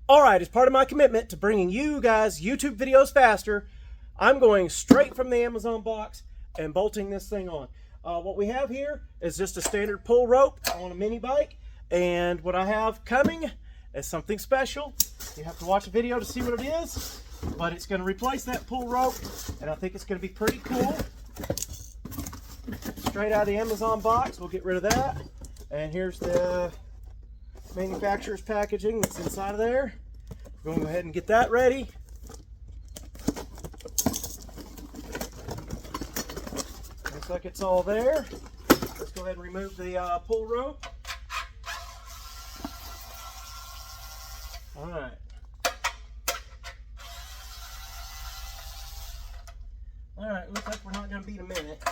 Alright, as part of my commitment to bringing you guys YouTube videos faster, I'm going straight from the Amazon box and bolting this thing on. What we have here is just a standard pull rope on a mini bike, and what I have coming is something special. You have to watch a video to see what it is, but it's going to replace that pull rope, and I think it's going to be pretty cool. Straight out of the Amazon box, we'll get rid of that. And here's the manufacturer's packaging that's inside of there. We're going to go ahead and get that ready. Looks like it's all there. Let's go ahead and remove the pull rope. All right. All right, looks like we're not going to beat a minute.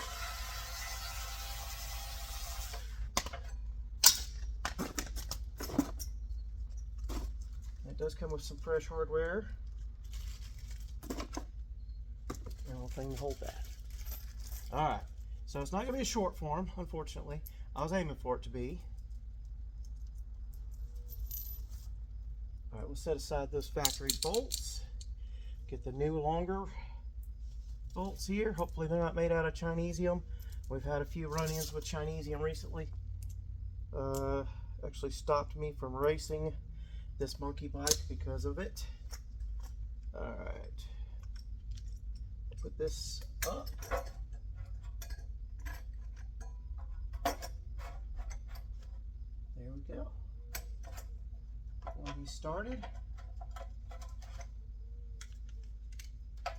It does come with some fresh hardware and a little thing to hold that. All right, so it's not going to be a short form, unfortunately. I was aiming for it to be. All right, we'll set aside those factory bolts. Get the new longer bolts here. Hopefully they're not made out of Chinesium. We've had a few run-ins with Chinesium recently. Actually stopped me from racing this monkey bike because of it. All right, put this up. There we go. We'll be started. All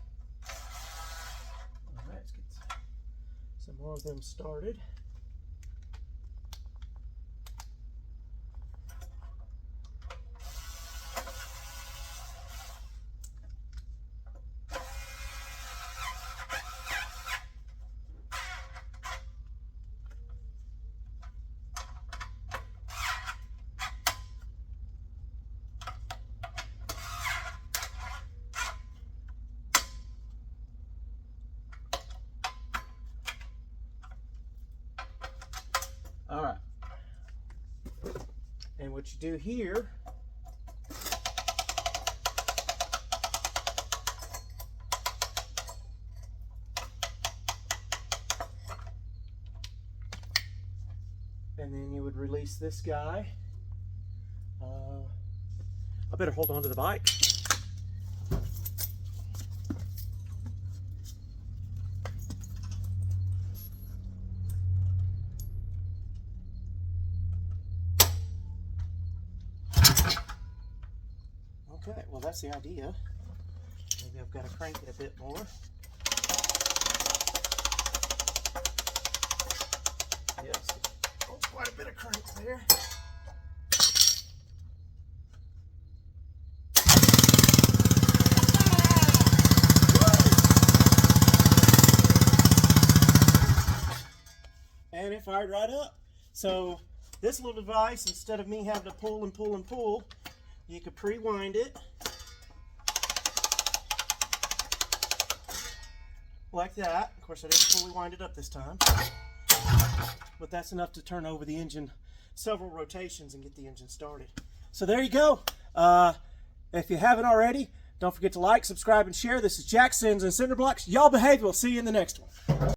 right, let's get some more of them started. All right, and what you do here and then you would release this guy. I better hold on to the bike. Okay, well that's the idea. Maybe I've got to crank it a bit more. Yes, oh, quite a bit of crank there. And it fired right up. So this little device, instead of me having to pull and pull and pull, you could pre-wind it like that. Of course, I didn't fully wind it up this time, but that's enough to turn over the engine several rotations and get the engine started. So there you go. If you haven't already, don't forget to like, subscribe, and share. This is Jack Sins and Cinder Blocks. Y'all behave. We'll see you in the next one.